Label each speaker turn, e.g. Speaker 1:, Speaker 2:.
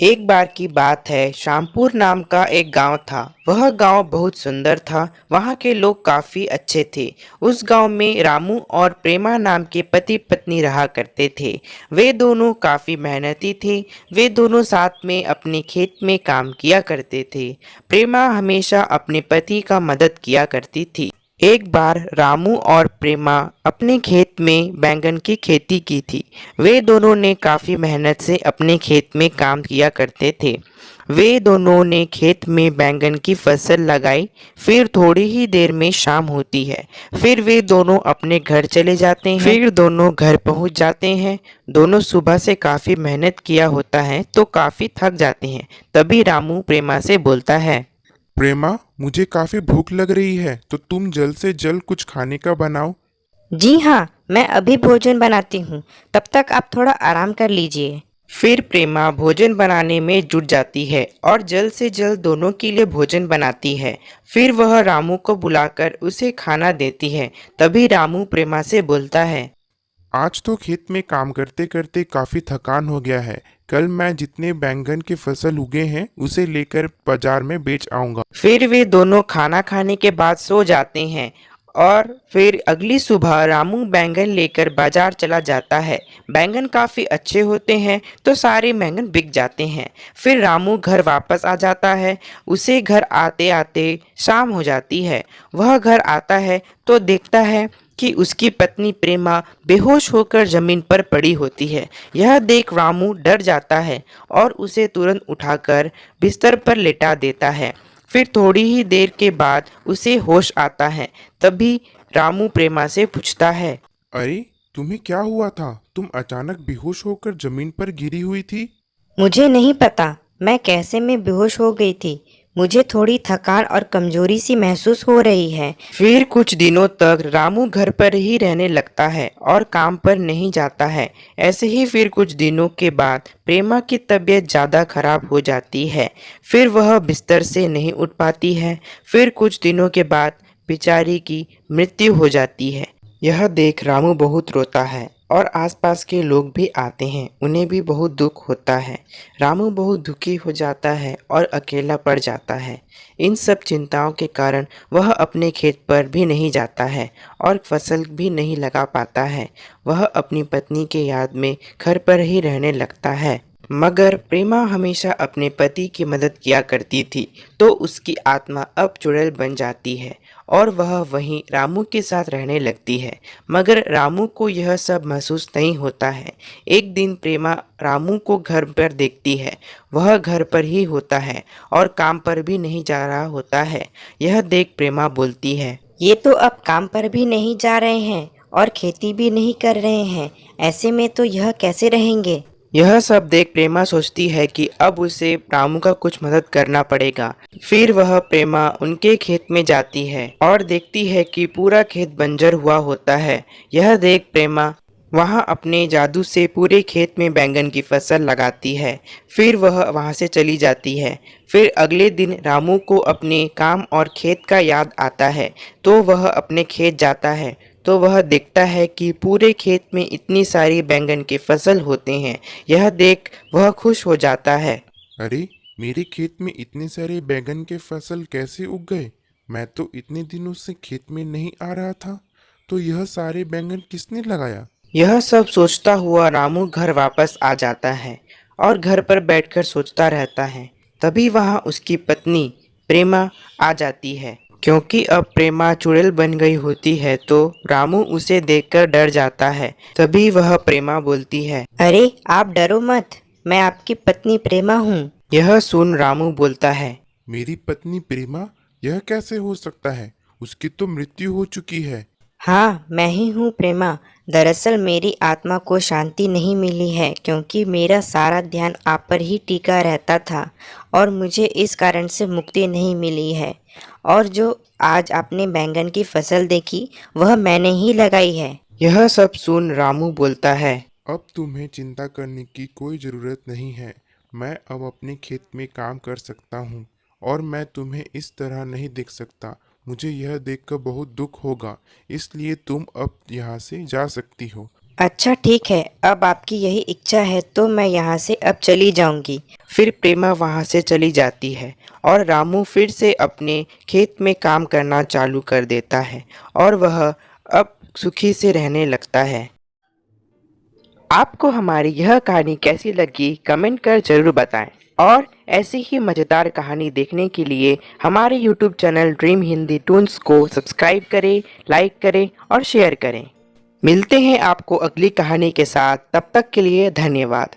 Speaker 1: एक बार की बात है, श्यामपुर नाम का एक गांव था। वह गांव बहुत सुंदर था। वहां के लोग काफी अच्छे थे। उस गांव में रामू और प्रेमा नाम के पति पत्नी रहा करते थे। वे दोनों काफी मेहनती थे। वे दोनों साथ में अपने खेत में काम किया करते थे। प्रेमा हमेशा अपने पति का मदद किया करती थी। एक बार रामू और प्रेमा अपने खेत में बैंगन की खेती की थी। वे दोनों ने काफ़ी मेहनत से अपने खेत में काम किया करते थे। वे दोनों ने खेत में बैंगन की फसल लगाई। फिर थोड़ी ही देर में शाम होती है। फिर वे दोनों अपने घर चले जाते हैं। फिर दोनों घर पहुंच जाते हैं। दोनों सुबह से काफ़ी मेहनत किया होता है तो काफ़ी थक जाते हैं। तभी रामू प्रेमा से बोलता है।
Speaker 2: प्रेमा, मुझे काफी भूख लग रही है तो तुम जल्द से जल्द कुछ खाने का बनाओ।
Speaker 3: जी हाँ, मैं अभी भोजन बनाती हूँ। तब तक आप थोड़ा आराम कर लीजिए।
Speaker 1: फिर प्रेमा भोजन बनाने में जुट जाती है और जल्द से जल्द दोनों के लिए भोजन बनाती है। फिर वह रामू को बुलाकर उसे खाना देती है। तभी रामू प्रेमा से बोलता है।
Speaker 2: आज तो खेत में काम करते करते काफी थकान हो गया है। कल मैं जितने बैंगन के फसल उगे हैं उसे लेकर बाजार में बेच आऊंगा।
Speaker 1: फिर वे दोनों खाना खाने के बाद सो जाते हैं और फिर अगली सुबह रामू बैंगन लेकर बाजार चला जाता है। बैंगन काफ़ी अच्छे होते हैं तो सारे बैंगन बिक जाते हैं। फिर रामू घर वापस आ जाता है। उसे घर आते आते शाम हो जाती है। वह घर आता है तो देखता है कि उसकी पत्नी प्रेमा बेहोश होकर जमीन पर पड़ी होती है। यह देख रामू डर जाता है और उसे तुरंत उठाकर बिस्तर पर लेटा देता है। फिर थोड़ी ही देर के बाद उसे होश आता है। तभी रामू प्रेमा से पूछता है।
Speaker 2: अरे, तुम्हें क्या हुआ था? तुम अचानक बेहोश होकर जमीन पर गिरी हुई थी।
Speaker 3: मुझे नहीं पता मैं कैसे में बेहोश हो गई थी। मुझे थोड़ी थकान और कमजोरी सी महसूस हो रही है।
Speaker 1: फिर कुछ दिनों तक रामू घर पर ही रहने लगता है और काम पर नहीं जाता है। ऐसे ही फिर कुछ दिनों के बाद प्रेमा की तबीयत ज़्यादा खराब हो जाती है। फिर वह बिस्तर से नहीं उठ पाती है। फिर कुछ दिनों के बाद बेचारी की मृत्यु हो जाती है। यह देख रामू बहुत रोता है और आसपास के लोग भी आते हैं। उन्हें भी बहुत दुख होता है। रामू बहुत दुखी हो जाता है और अकेला पड़ जाता है। इन सब चिंताओं के कारण वह अपने खेत पर भी नहीं जाता है और फसल भी नहीं लगा पाता है। वह अपनी पत्नी के याद में घर पर ही रहने लगता है। मगर प्रेमा हमेशा अपने पति की मदद किया करती थी तो उसकी आत्मा अब चुड़ैल बन जाती है और वह वहीं रामू के साथ रहने लगती है। मगर रामू को यह सब महसूस नहीं होता है। एक दिन प्रेमा रामू को घर पर देखती है। वह घर पर ही होता है और काम पर भी नहीं जा रहा होता है। यह देख प्रेमा बोलती है।
Speaker 3: ये तो अब काम पर भी नहीं जा रहे हैं और खेती भी नहीं कर रहे हैं। ऐसे में तो यह कैसे रहेंगे।
Speaker 1: यह सब देख प्रेमा सोचती है कि अब उसे रामू का कुछ मदद करना पड़ेगा। फिर वह प्रेमा उनके खेत में जाती है और देखती है कि पूरा खेत बंजर हुआ होता है। यह देख प्रेमा वहां अपने जादू से पूरे खेत में बैंगन की फसल लगाती है। फिर वह वहां से चली जाती है। फिर अगले दिन रामू को अपने काम और खेत का याद आता है तो वह अपने खेत जाता है। तो वह देखता है कि पूरे खेत में इतनी सारी बैंगन के फसल होते हैं। यह देख वह खुश हो जाता है।
Speaker 2: अरे, मेरे खेत में इतने सारे बैंगन के फसल कैसे उग गए? मैं तो इतने दिनों से खेत में नहीं आ रहा था। तो यह सारे बैंगन किसने लगाया?
Speaker 1: यह सब सोचता हुआ रामू घर वापस आ जाता है और घर पर बैठकर सोचता रहता है। तभी वहां उसकी पत्नी प्रेमा आ जाती है। क्योंकि अब प्रेमा चुड़ैल बन गई होती है तो रामू उसे देखकर डर जाता है। तभी वह प्रेमा बोलती है।
Speaker 3: अरे आप डरो मत, मैं आपकी पत्नी प्रेमा हूँ।
Speaker 1: यह सुन रामू बोलता है।
Speaker 2: मेरी पत्नी प्रेमा? यह कैसे हो सकता है? उसकी तो मृत्यु हो चुकी है।
Speaker 3: हाँ, मैं ही हूँ प्रेमा। दरअसल मेरी आत्मा को शांति नहीं मिली है क्योंकि मेरा सारा ध्यान आप पर ही टिका रहता था और मुझे इस कारण से मुक्ति नहीं मिली है। और जो आज आपने बैंगन की फसल देखी वह मैंने ही लगाई है।
Speaker 1: यह सब सुन रामू बोलता है।
Speaker 2: अब तुम्हें चिंता करने की कोई ज़रूरत नहीं है। मैं अब अपने खेत में काम कर सकता हूँ और मैं तुम्हें इस तरह नहीं देख सकता। मुझे यह देखकर बहुत दुख होगा, इसलिए तुम अब यहाँ से जा सकती हो।
Speaker 3: अच्छा ठीक है, अब आपकी यही इच्छा है तो मैं यहाँ से अब चली जाऊँगी।
Speaker 1: फिर प्रेमा वहाँ से चली जाती है और रामू फिर से अपने खेत में काम करना चालू कर देता है और वह अब सुखी से रहने लगता है। आपको हमारी यह कहानी कैसी लगी कमेंट कर ज़रूर बताएं और ऐसी ही मज़ेदार कहानी देखने के लिए हमारे YouTube channel dream Hindi Toons को सब्सक्राइब करें, लाइक करें और शेयर करें। मिलते हैं आपको अगली कहानी के साथ, तब तक के लिए धन्यवाद।